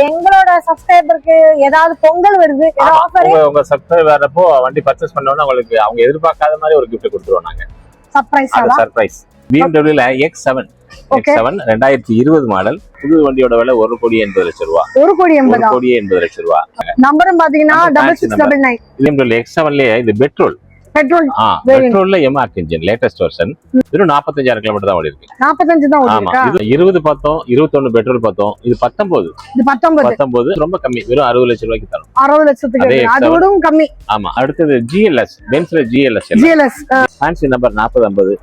எங்களோட சப்ஸ்கிரைபருக்கு ஏதாவது பொங்கல் வருது ஆஃபர் உங்க சப்ஸ்கிரைபர் வரப்போ வண்டி பர்ச்சேஸ் பண்ணோம்னா உங்களுக்கு அவங்க எதிர்பார்க்காத மாதிரி ஒரு gift கொடுத்துருவோம் நாங்க. சர்ப்ரைஸ். BMW ல X7 2020 மாடல் புது வண்டியோட விலை 1,80,00,000 ரூபாய். 1,80,00,000 ரூபாய். நம்பரும் பாத்தீங்கன்னா 6699. BMW X7 லயே இது பெட்ரோல்ல எமார்க் இன்ஜின் லேட்டஸ்ட் வெர்ஷன். வெறும் 45,000 கிலோமீட்டர் தான் ஓடி இருக்கு. 45 தான் ஓடி இருக்கு. இது 20 பார்த்தோம், 21 பெட்ரோல் பார்த்தோம். இது 19 ரொம்ப கம்மி. வெறும் 60 லட்சம் ரூபாய்க்கு தரும். 60 லட்சத்துக்கு அதோடவும் கம்மி. ஆமா. அடுத்தது GLS, பென்ஸ்ல GLS fancy number 4050.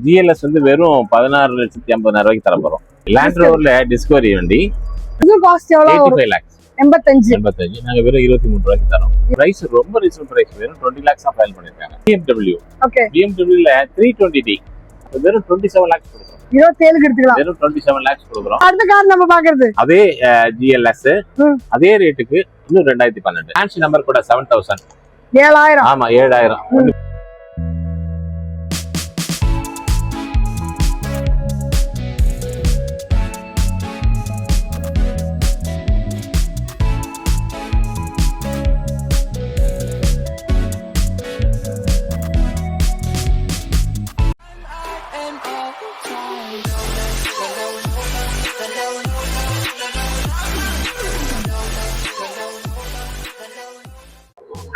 GLS வந்து வெறும் 16,50,000 ரூபாய்க்கு தர போறோம். லேண்ட் ரோவர்ல டிஸ்கவரி வண்டி. இது காஸ்ட் எவ்வளவு? 85 lakhs. 85. நாங்க வெறும் 23 ரூபாய்க்கு தரோம். பிரைஸ் ரொம்ப ரீசனபிள் பிரைஸ். வெறும் 20 lakhs ஃபைல் பண்ணிருக்காங்க. BMW ல 320D வெறும் 27 lakhs கொடுக்குறோம். 27 எடுத்துக்கலாம். வெறும் 27 lakhs கொடுக்குறோம். அடுத்த கார் நம்ம பாக்குறது அதே GLS அதே ரேட்டுக்கு இன்னும் 2012 ஃபேன்சி நம்பர் கூட 7000. 7000. ஆமா 7000.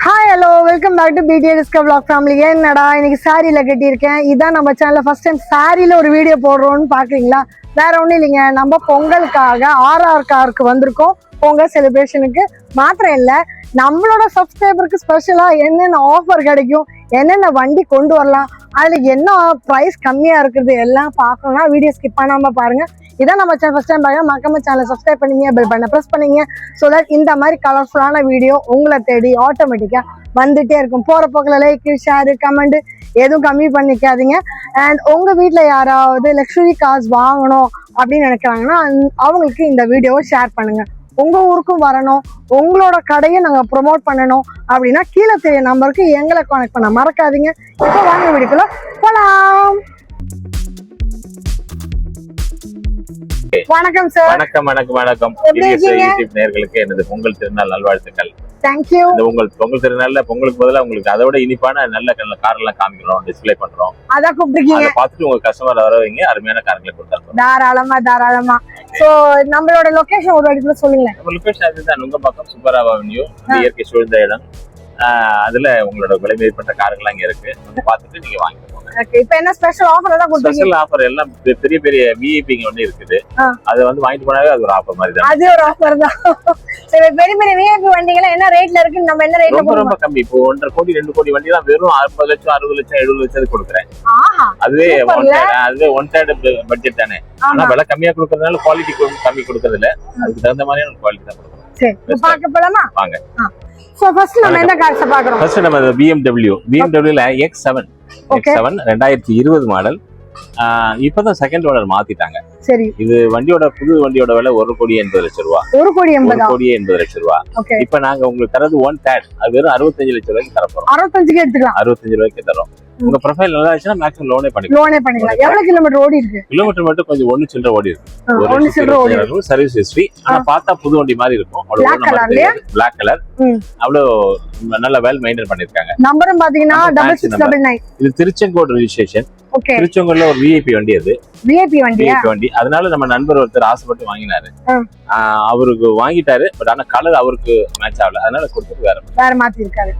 Hi hello welcome back to BTA Discover Vlog family. என்னடா இன்னைக்கு சாரியில கட்டியிருக்கேன். இதான் நம்ம சேனல்ல ஃபர்ஸ்ட் டைம் சாரியில ஒரு வீடியோ போடுறோம்னு பாக்குறீங்களா? வேற ஒண்ணும் இல்லைங்க, நம்ம பொங்கலுக்காக RR காருக்கு வந்திருக்கோம். பொங்கல் செலிப்ரேஷனுக்கு மாத்திரம் இல்ல, நம்மளோட சப்ஸ்கிரைபருக்கு ஸ்பெஷலா என்னென்ன ஆஃபர் கிடைக்கும், என்னென்ன வண்டி கொண்டு வரலாம், அதுல என்ன பிரைஸ் கம்மியா இருக்குது எல்லாம் பார்க்கணும்னா வீடியோ ஸ்கிப் பண்ணாம பாருங்க. இதான் நம்ம சேனல் ஃபர்ஸ்ட் டைம் பாருங்க, மறக்காம சேனலை சப்ஸ்கிரைப் பண்ணீங்க, பெல் பட்டனை பிரஸ் பண்ணீங்க. ஸோ தட் இந்த மாதிரி கலர்ஃபுல்லான வீடியோ உங்களை தேடி ஆட்டோமேட்டிக்கா வந்துட்டே இருக்கும். போற போக்கில் லைக், ஷேர், கமெண்ட் எதுவும் கம்மி பண்ணிக்காதீங்க. அண்ட் உங்க வீட்டுல யாராவது லக்ஸுரி கார்ஸ் வாங்கணும் அப்படின்னு நினைக்கிறாங்கன்னா அவங்களுக்கு இந்த வீடியோவை ஷேர் பண்ணுங்க. உங்க ஊருக்கும் வரணும், உங்களோட கடையை நாங்க ப்ரொமோட் பண்ணணும் அப்படின்னா கீழே தெரிய நம்பருக்கு எங்களை கான்டெக்ட் பண்ண மறக்காதீங்க. இப்போ வாங்க வீடியோக்குள்ள போலாம். வணக்கம் சார். வணக்கம். நேயர்களுக்கு எனது பொங்கல் திருநாள் நல்வாழ்த்துக்கள். தேங்க்யூ. உங்கள் பொங்கல் திருநாள்ல பொங்கலுக்கு பதிலா உங்களுக்கு அதோட இனிப்பான நல்ல கார் எல்லாம் காமிக்கிறோம், டிஸ்பிளே பண்றோம். அதான் கூப்பிட்டுருக்கீங்க. பார்த்துட்டு உங்க கஸ்டமர் வரவங்க அருமையான கார்களை கொடுத்தாங்க. தாராளமா. சோ நம்மளோட லொகேஷன் ஒரு வாட்டி கூட சொல்லுங்க. நம்ம லொகேஷன் அதுதான், நுங்கம்பாக்கம் சுப்பராவ் அவென்யூ. இயற்கை சூழ்ந்த இடம். அதுல உங்களோட விலை மதிப்பற்ற கார்கள் இங்க இருக்கு. பார்த்துட்டு நீங்க வாங்கிக்கோங்க. இப்போ என்ன ஸ்பெஷல் ஆஃபர் எல்லாம் கொடுத்தீங்க? ஸ்பெஷல் ஆஃபர் எல்லாம் பெரிய VIP ஒண்ணு இருக்குது. அது வந்து வாங்கிட்டு போனாவே அது ஒரு ஆஃபர் மாதிரி தான். அது ஒரு ஆஃபர் தான். சரி, பெரிய VIP வண்டிகள் என்ன ரேட்ல இருக்கு, நம்ம என்ன ரேட்ல ரொம்ப கம்மி. இப்போ 1.5 கோடி 2 கோடி வண்டி தான் வெறும் 50 லட்சம் 60 லட்சம் 70 லட்சம் கொடுக்குறேன். அதுவே ஒன் தேர்ட் பட்ஜெட் தானே. ஆனா விலை கம்மியா கொடுக்கறதுனால குவாலிட்டி கம்மி கொடுக்கறது இல்ல, அதுக்கு தகுந்த மாதிரியான குவாலிட்டி தான் கொடுக்குறோம். சரி, பார்க்க போலாமா? வாங்க. சோ ஃபர்ஸ்ட் நம்ம என்ன கார்ஸ் பார்க்கறோம்? ஃபர்ஸ்ட் நம்ம BMW ல X7 2020 மாடல். இப்பதான் செகண்ட் ஓனர் மாத்திட்டாங்க. சரி. இது புது வண்டியோட விலை 1,80,00,000 ரூபாய். 1,80,00,000 ரூபாய். இப்ப நாங்க உங்களுக்கு தரது 1/3, அது வெறும் 65 லட்சம் ரூபாய்க்கு தர போறோம். 65க்கு எடுத்துக்கலாம். 65 ரூபாய்க்கு தரோம். உங்க ப்ரொஃபைல் நல்லா இருந்துச்சுன்னா மேக்ஸிமம் லோனே பண்ணிக்கலாம். எவ்வளவு கிலோமீட்டர் ஓடி இருக்கு? கிலோமீட்டர் மட்டும் கொஞ்சம் 1 சில்லற ஓடி இருக்கு. Service history. ஆனா பார்த்தா புது வண்டி மாதிரி இருக்கும். Black colour. அவ்வளவு நல்ல வெல் மெயின்டைன் பண்ணிருக்காங்க. நம்பரும் பாத்தீங்கன்னா 6699. இது திருச்செங்கோடு ரெஜிஸ்ட்ரேஷன். திருச்செங்கோடுல ஒரு VIP வண்டி. அது VIP வண்டி. அதனால நம்ம நண்பர் ஒருத்தர் ஆசைப்பட்டு வாங்கினாரு. அவருக்கு வாங்கிட்டாரு. பட் ஆனா கலர் அவருக்கு மேட்ச் ஆகல, அதனால கொடுத்துட்டு வேற மாத்தி இருக்காரு.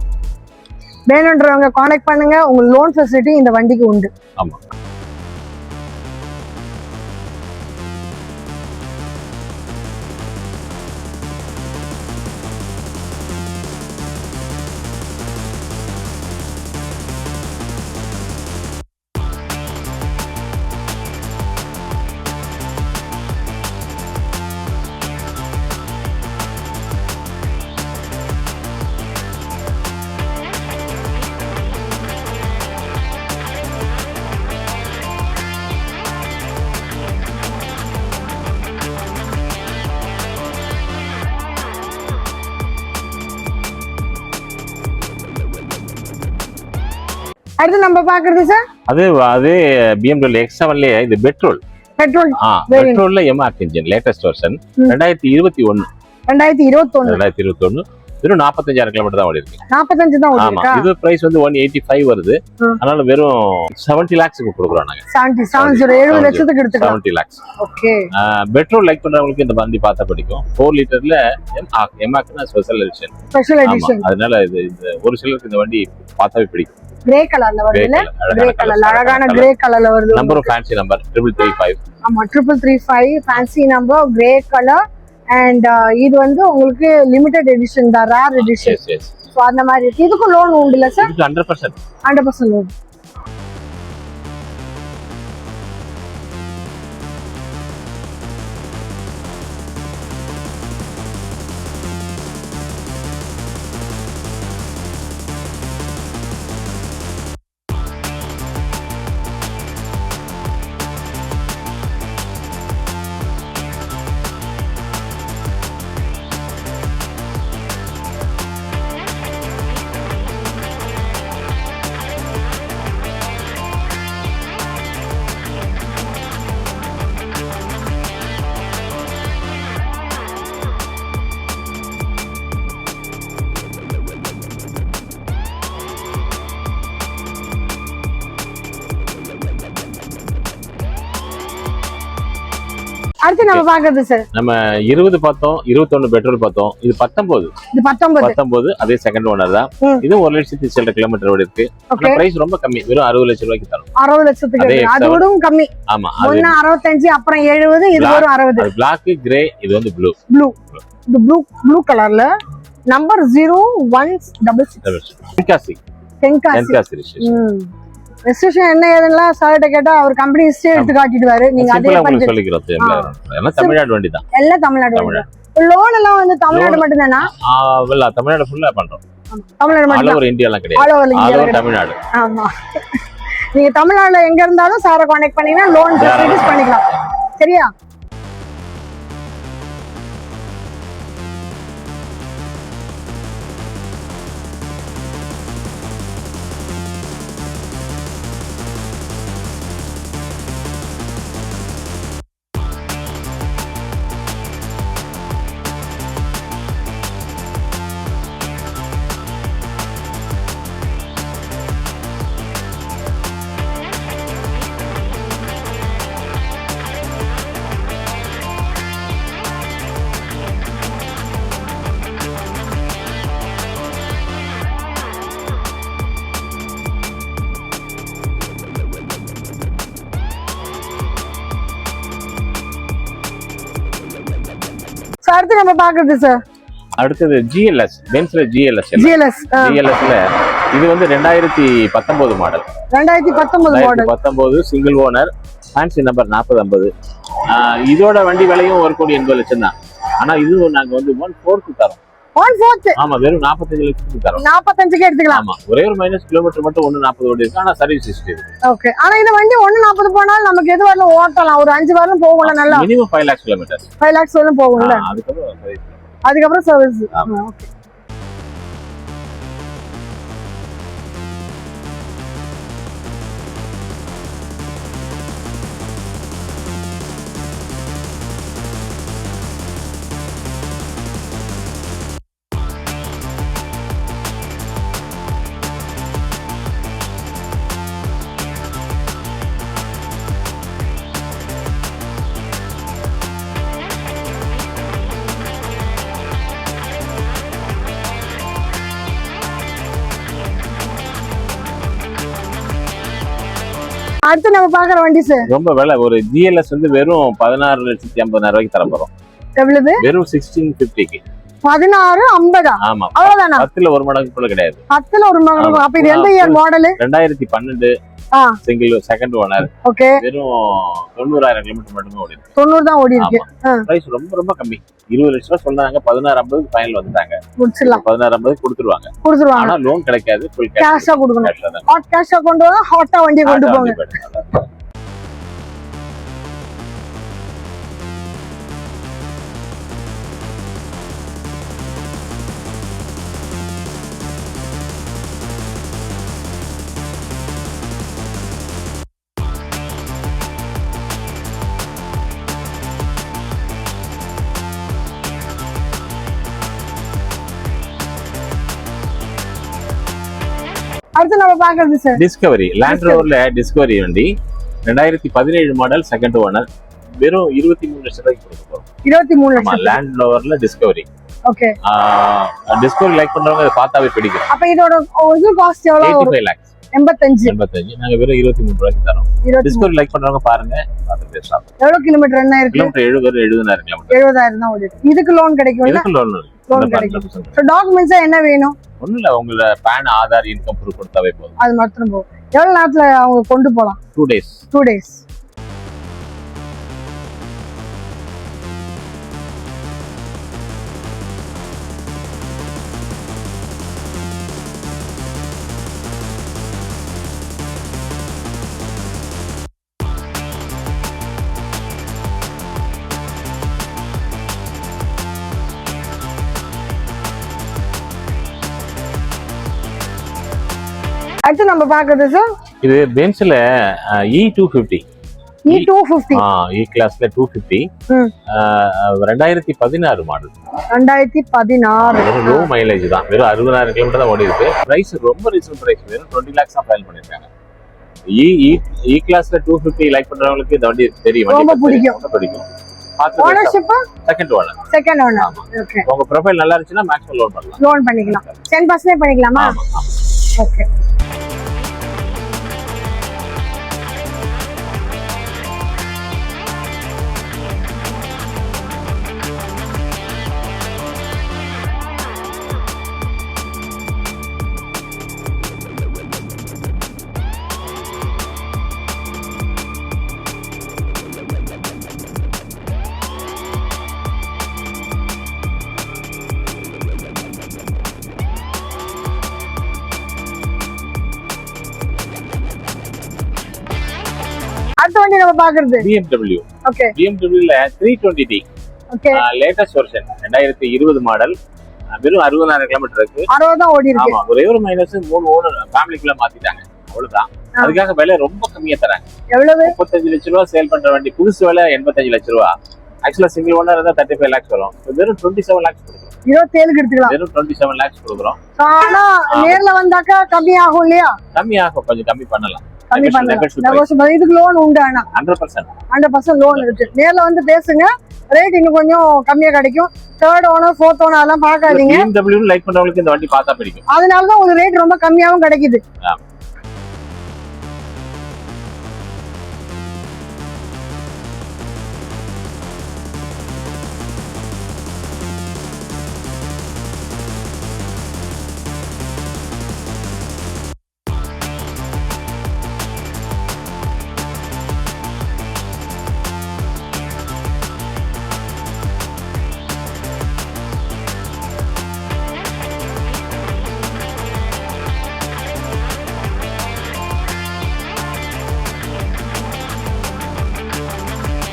வேணும்ன்றவங்க கான்டாக்ட் பண்ணுங்க. உங்க லோன் ஃபெசிலிட்டி இந்த வண்டிக்கு உண்டு. ஆமா. அடுத்து நம்ம பாக்குறது சார், அதே BMW X7 லயே இது பெட்ரோல் பெட்ரோல் பெட்ரோல்ல எம்ஆர்க் இன்ஜின் லேட்டஸ்ட் வெர்ஷன் 2021 வெறும் 45,000 கிலோமீட்டர் தான் ஓடி இருக்கு. 45 தான் ஓடி ஆமா, இது பிரைஸ் வந்து 185 வருது. அதனால வெறும் 70 lakhs கொடுக்குறோம் நாங்க. 70 லட்சத்துக்கு எடுத்துக்கலாம். 70 lakhs. ஓகே. பெட்ரோல் லைக் பண்றவங்களுக்கு இந்த வண்டி பார்த்தா பிடிக்கும். 4 லிட்டர்ல எம்ஆர்க்னா ஸ்பெஷல் எடிஷன். அதனால இது ஒரு சிலருக்கு இந்த வண்டி பார்த்தாவே பிடிக்கும். கிரே கலர்ல வருதுல, கிரே கலர் அழகான கிரே கலர்ல வருது. Number fancy number 3335. ஆமா 3335 fancy number grey colour. And இது வந்து உங்களுக்கு லிமிடெட் எடிஷன் தான், ரேர் எடிஷன். சோ அந்த மாதிரி இருக்கு. இதுக்கு லோன் உண்டு இல்ல சார்? 100% லோன். அடுத்து நம்ம பாக்குறது சார், நம்ம 20 பார்த்தோம், 21 பெட்ரோல் பார்த்தோம். இது 19 அதே செகண்ட் ஓனர் தான். இது 1 லட்சத்தி சில்லற கிலோமீட்டர் ஓடி இருக்கு. பிரைஸ் ரொம்ப கம்மி, வெறும் 60 லட்சம் ரூபாய்க்கு தரும். 60 லட்சத்துக்கு அதோட கம்மி. ஆமா, ஒண்ணு 65 அப்புறம் 70, இது வரும் 60. பிளாக் கிரே, இது வந்து ப்ளூ. இது ப்ளூ கலர்ல நம்பர் 0166 தென்காசி. ரெஜிஸ்ட்ரேஷன் என்ன ஏதுலாம் சார்ட்ட கேட்டா அவர் கம்பெனி ஹிஸ்டரி எடுத்து காட்டிடுவாரு. நீங்க அதே பண்ணி சொல்லிக்கிறோம். எல்லாம் தமிழ்நாடு வண்டி தான். எல்லாம் தமிழ்நாடு. லோன் எல்லாம் வந்து தமிழ்நாடு மட்டும் தானா? இல்ல, தமிழ்நாடு ஃபுல்லா பண்றோம். தமிழ்நாடு மட்டும். ஆல் ஓவர் இந்தியா எல்லாம் கிடையாது. All over Tamil Nadu. ஆமா, நீங்க தமிழ்நாடுல எங்க இருந்தாலும் சாரை கான்டாக்ட் பண்ணீங்கன்னா லோன் ஃபெசிலிட்டிஸ் பண்ணிக்கலாம். சரியா? அடுத்து நம்ம பாக்குறது சார், அடுத்தது GLS, பென்ஸ்ல GLS ல இது வந்து 2019 model. 2019 single owner, fancy number 4050. இதோட வண்டி விலையும் 1,80,00,000 தான். ஆனா இது நாங்க வந்து 1/4 தரோம். 1/4? ஆமா, வெறும் 45 லட்சத்துக்கு தரோம். 45க்கு எடுத்துக்கலாம். ஆமா, ஒரே ஒரு மைனஸ் கிலோமீட்டர் மட்டும் 140 ஓடி இருக்கு. ஆனா சர்வீஸ் ஹிஸ்டரி இருக்கு. ஓகே. ஆனா இந்த வண்டி 140 போனாலும் நமக்கு எது வரல ஓட்டலாம், ஒரு 5 வாரம் போகும்ல. நல்லா மினிமம் 5 lakhs கிலோமீட்டர். 5 lakhs வரலும் போகும்ல. அதுக்கப்புறம் சர்வீஸ். ஓகே. அடுத்து நம்ம பாக்குற வண்டி சார், ரொம்ப விலை. ஒரு GLS வந்து வெறும் 16,50,000 ரூபாய்க்கு தர போறோம். எவ்வளவு? வெறும் 1650க்கு. 1650? ஆமா, அவ்வளவுதானா? 10ல ஒரு மடங்கு கூட கிடையாது. 10ல ஒரு மடங்கு. அப்ப இது எந்த year model? 2012 single second owner. Okay. வெறும் 90,000 கிலோமீட்டர் மட்டுமே ஓடி இருக்கு. 90 தான் ஓடி இருக்கு. பிரைஸ் ரொம்ப ரொம்ப கம்மி. 20 லட்சம் ரூபாய் சொன்னாங்க. 1650 ஃபைனல் வந்துட்டாங்க. முடிச்சிடலாம். 1650 கொடுத்துருவாங்க. ஆனா லோன் கிடைக்காது. ஃபுல் கேஷா கொடுக்கணும். ஹாட் கேஷா கொண்டு வா, ஹாட்டா வண்டி கொண்டு போங்க. அடுத்து நம்ம பாக்குறது சார் டிஸ்கவரி லேண்ட் ரோவர்ல டிஸ்கவரி வண்டி 2017 மாடல் செகண்ட் ஓனர் வெறும் 23 லட்சம் ரூபாய்க்கு கொடுக்கும். 23 லட்சம் லேண்ட் ரோவர்ல டிஸ்கவரி. ஓகே. டிஸ்கவரி லைக் பண்றவங்க இதை பார்த்தாவே பிடிக்கும். அப்ப இதோட ஒரிஜினல் காஸ்ட் எவ்வளவு? 85 lakhs. 85. நாங்க வெறும் 23 ரூபாய்க்கு தரோம். டிஸ்கவரி லைக் பண்றவங்க பாருங்க, பார்த்து பேசலாம். எவ்வளவு கிலோமீட்டர் ரன் ஆயிருக்கு? Kilometre 70,000 kilometre. 70,000 தான் ஓடிருக்கு. இதுக்கு லோன் கிடைக்கும்ல? இதுக்கு லோன் கிடைக்கும். சோ டாக்குமெண்ட்ஸ் என்ன வேணும்? ஒண்ணும் இல்ல, உங்களோட PAN, ஆதார், இன்கம் ப்ரூஃப் கொடுத்தாவே போதும். அது மட்டும் போதும். எவ்வளவு நேரத்துல அவங்க கொண்டு போலாம்? 2 days. 2 days. அடுத்து நம்ம பாக்குறது சார், இது பென்ஸ்ல E250. E250. E கிளாஸ்ல 250. 2016 மாடல். 2016. வெறும் லோ மைலேஜ் தான். வெறும் 60,000 கிலோமீட்டர் தான் ஓடி இருக்கு. பிரைஸ் ரொம்ப ரீசனபிள் பிரைஸ். வெறும் 20 lakhs தான் ஃபைல் பண்ணிருக்காங்க. E கிளாஸ்ல 250 லைக் பண்றவங்களுக்கு இந்த வண்டி தெரியும். ரொம்ப பிடிக்கும். Ownership second owner. ஓகே. உங்க ப்ரொஃபைல் நல்லா இருந்துச்சுன்னா மேக்ஸிமம் லோன் பண்ணலாம். லோன் பண்ணிக்கலாம். 10% பண்ணிக்கலாமா? ஓகே. அடுத்த வண்டி நம்ம பாக்குறது BMW. ஓகே. BMW ல 320D. Okay. Latest version 2020 model. வெறும் 60,000 கிலோமீட்டர் இருக்கு. 60 தான் ஓடி இருக்கு. ஆமா, ஒரே ஒரு மைனஸ் 3 ஓனர் ஃபேமிலிக்குள்ள மாத்திட்டாங்க. அவ்வளவுதான். அதுக்காக விலை ரொம்ப கம்மியா தராங்க. எவ்வளவு? 35 லட்சம் ரூபாய் சேல் பண்ற வண்டி புதுசு விலை 85 லட்சம் ரூபாய். ஆக்சுவலா சிங்கிள் ஓனர் இருந்தா 35 lakhs வரும். வெறும் 27 lakhs கொடுக்குறோம். 27 எடுத்துக்கலாம். வெறும் 27 lakhs கொடுக்குறோம். ஆனா நேர்ல வந்தாக்கா கம்மி ஆகும் இல்லையா? கம்மி ஆகும், கொஞ்சம் கம்மி பண்ணலாம். கம்மி பண்ணலாம். இதுக்கு லோன் உண்டு. ஆனா 100% லோன் இருக்கு. நேர்ல வந்து பேசுங்க, ரேட் இன்னும் கொஞ்சம் கம்மியா கிடைக்கும். தேர்ட் ஓனர், ஃபோர்த் ஓனர் அதெல்லாம் பார்க்காதீங்க. BMW லைக் பண்றவங்களுக்கு இந்த வண்டி பார்த்தா பிடிக்கும். அதனாலதான் உங்களுக்கு ரேட் ரொம்ப கம்மியாவும் கிடைக்குது.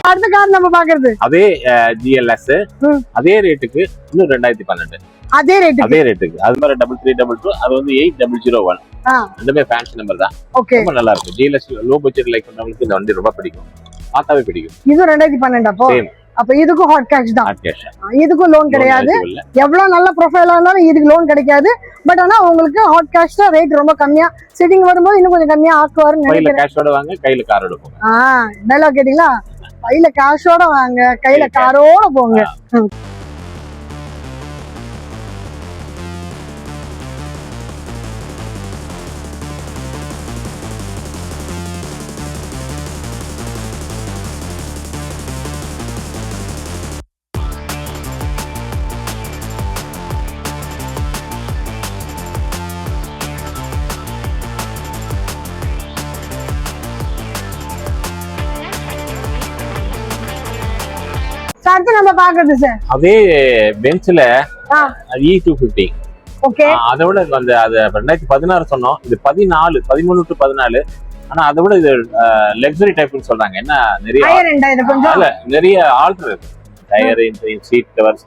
அடுத்த கார் நம்ம பாக்குறது அதே GLS. அதே ரேட்டுக்கு இன்னும் 2012. அதே ரேட்டுக்கு அது மாதிரி 3322. அது வந்து 8001. ரெண்டுமே ஃபேன்சி நம்பர் தான். ஓகே. ரொம்ப நல்லா இருக்கும். GLS லோ பட்ஜெட் லைக் பண்றவங்களுக்கு இந்த வண்டி ரொம்ப பிடிக்கும். பார்த்தாவே பிடிக்கும். இது 2012 அப்போ. அப்ப இதுக்கும் ஹாட் கேஷ் தான். இதுக்கும் லோன் கிடையாது. எவ்வளவு நல்ல ப்ரொஃபைலா இருந்தாலும் இதுக்கு லோன் கிடைக்காது. பட் ஆனா உங்களுக்கு ஹாட் கேஷ் தான் ரேட் ரொம்ப கம்மியா. சிட்டிங் வரும்போது இன்னும் கொஞ்சம் கம்மியா ஆக்குவாருன்னு நினைக்கிறேன். கேஷோட வாங்க, கையில கார் எடுப்போம். டயலாக் கேட்டீங்களா? கையில காஷோட வாங்க, கையில காரோட போங்க. அடுத்து நம்ம பாக்குறது சார், அதே பென்ஸ்ல E250. ஓகே. அதோட அந்த அது 2016 சொன்னோம். இது 14, 13 to 14. ஆனா அதை விட இது லக்ஸரி டைப்னு சொல்றாங்க. என்ன நிறைய ஆல்டர் இருக்கு. டயர், சீட் கவர்ஸ்,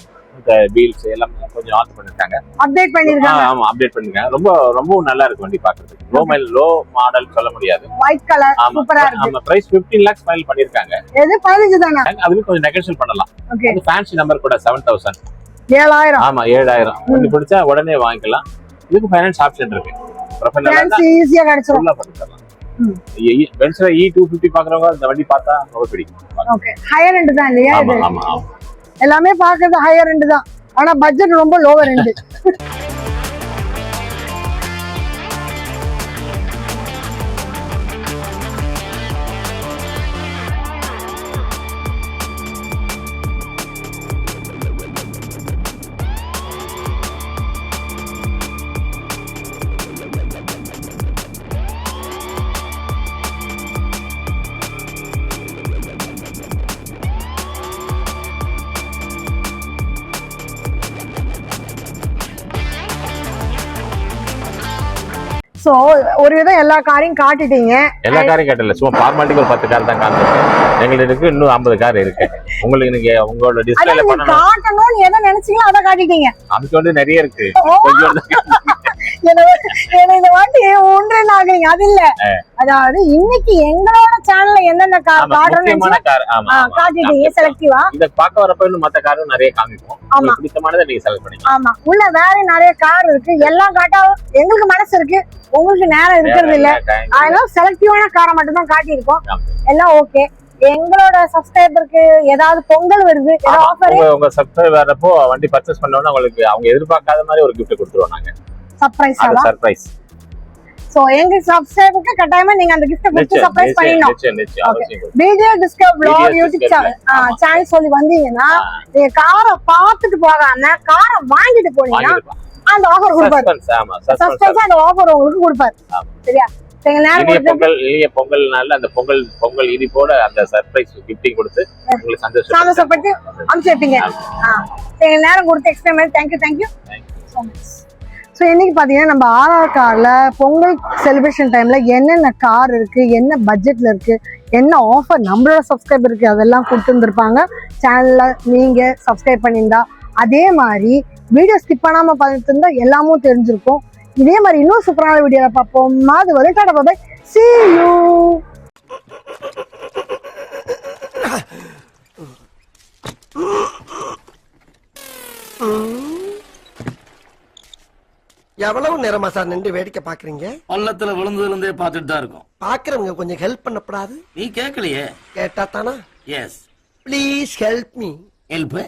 வீல்ஸ் எல்லாம் கொஞ்சம் ஆல்டர் பண்ணிருக்காங்க. அப்டேட் பண்ணிருக்காங்க. ஆமா, அப்டேட் பண்ணிருக்காங்க. ரொம்ப நல்லா இருக்கு வண்டி பாக்குறதுக்கு. லோ மாடல் சொல்ல முடியாது. ஒயிட் கலர் சூப்பரா இருக்கு. ஆமா, பிரைஸ் 15 lakhs ஃபைல் பண்ணிருக்காங்க. எது 15 தானா? அதுக்கு கொஞ்சம் நெகோஷியேட் பண்ணலாம். ஓகே. அது ஃபேன்சி நம்பர் கூட 7000. 7000. ஆமா, 7000. வண்டி பிடிச்சா உடனே வாங்கிக்கலாம். இதுக்கு ஃபைனான்ஸ் ஆப்ஷன் இருக்கு. ப்ரொஃபைல் ஈஸியா கிடைச்சிரும். ஃபுல்லா பண்ணி தரலாம். பென்ஸ்ல E250 பாக்குறவங்க இந்த வண்டி பார்த்தா ரொம்ப பிடிக்கும். ஓகே, ஹையர் எண்ட் தான் இல்லையா ஆமா இது? ஆமா ஆமா. எல்லாமே பாக்குறது ஹையர் எண்ட் தான், ஆனா பட்ஜெட் ரொம்ப லோவர் எண்ட். சோ ஒரு விதம் எல்லா காரையும் காட்டிட்டீங்க. எல்லா காரையும் காட்டல, சும்மா ஃபார்மாலிட்டிக்கு ஒரு 10 கார் தான் காமிச்சிருக்கேன். எங்களுக்கு இன்னும் 50 கார் இருக்கு. உங்களுக்கு நீங்க உங்களோட டிஸ்ப்ளேல பண்ணனும் காட்டணும்னு எதை நினைச்சீங்களோ அத காட்டிட்டீங்க. அதுக்கு வந்து நிறைய இருக்கு. இந்த வாட்டி ஒன்றே நாகீங்க அது இல்ல. அதாவது இன்னைக்கு எங்களோட சேனல்ல என்னென்ன கார் காட்டணும்னு காட்டிட்டீங்க செலக்டிவா. இந்த பார்க்க வரப்ப இன்னும் மத்த காரும் நிறைய காமிப்போம். உங்களுக்கு பிடிச்சமானதை நீங்க செலக்ட் பண்ணிக்கலாம். ஆமா, உள்ள வேற நிறைய கார் இருக்கு. எல்லாம் காட்டா எங்களுக்கு மனசு இருக்கு, உங்களுக்கு நேரம் இருக்கிறது இல்ல. அதனால செலக்டிவான காரை மட்டும் தான் காட்டி இருக்கோம். எல்லாம் ஓகே. எங்களோட சப்ஸ்கிரைபருக்கு ஏதாவது பொங்கல் வருது, ஆஃபர் உங்க சப்ஸ்கிரைபர் வரப்போ வண்டி பர்ச்சேஸ் பண்ணோம்னா உங்களுக்கு அவங்க எதிர்பார்க்காத மாதிரி ஒரு gift கொடுத்துருவோம் நாங்க. சர்ப்ரைஸ் அது சர்ப்ரைஸ். சோ எங்க சப்ஸ்கிரைபருக்கு கட்டாயமா நீங்க அந்த gift கொடுத்து சர்ப்ரைஸ் பண்ணிடணும். Video discover vlog YouTube channel சொல்லி வந்தீங்கன்னா நீங்க காரை பார்த்துட்டு போகாம காரை வாங்கிட்டு போனீங்கன்னா அந்த ஆஃபர் கொடுப்பாரு. சஸ்பென்ஸ் அந்த ஆஃபர் உங்களுக்கு கொடுப்பாரு. சரியா? பொங்கல் நாள்ல அந்த பொங்கல் இனிப்போட அந்த சர்ப்ரைஸ் கிஃப்டிங் கொடுத்து உங்களுக்கு சந்தோஷப்பட்டு அனுப்பிச்சு வைப்பீங்க. நேரம் கொடுத்து எக்ஸ்பிளைன் பண்ணி தேங்க்யூ ஸோ மச். ஸோ இன்னைக்கு பார்த்தீங்கன்னா நம்ம ஆர்ஆர் கார்ல பொங்கல் செலிப்ரேஷன் டைம்ல என்னென்ன கார் இருக்கு, என்ன பட்ஜெட்ல இருக்கு, என்ன ஆஃபர் நம்மளோட சப்ஸ்கிரைபருக்கு அதெல்லாம் கொடுத்துருந்துருப்பாங்க. சேனல்ல நீங்க சப்ஸ்கிரைப் பண்ணியிருந்தா அதே மாதிரி வீடியோ ஸ்கிப் பண்ணாம பார்த்துட்டு இருந்தா எல்லாமும் தெரிஞ்சிருக்கும். இதே மாதிரி இன்னும் சூப்பரான வீடியோல பார்ப்போம். அது வரை டாடா பை பை, see you. எவ்வளவு நேரமா சார் நின்று வேடிக்கை பாக்குறீங்க? பள்ளத்துல விழுந்ததுல இருந்தே பார்த்துட்டு தான் இருக்கும். பாக்குறவங்க கொஞ்சம் ஹெல்ப் பண்ணப்படாது? நீ கேட்கலையே. கேட்டா தானா? Yes, please help me. Help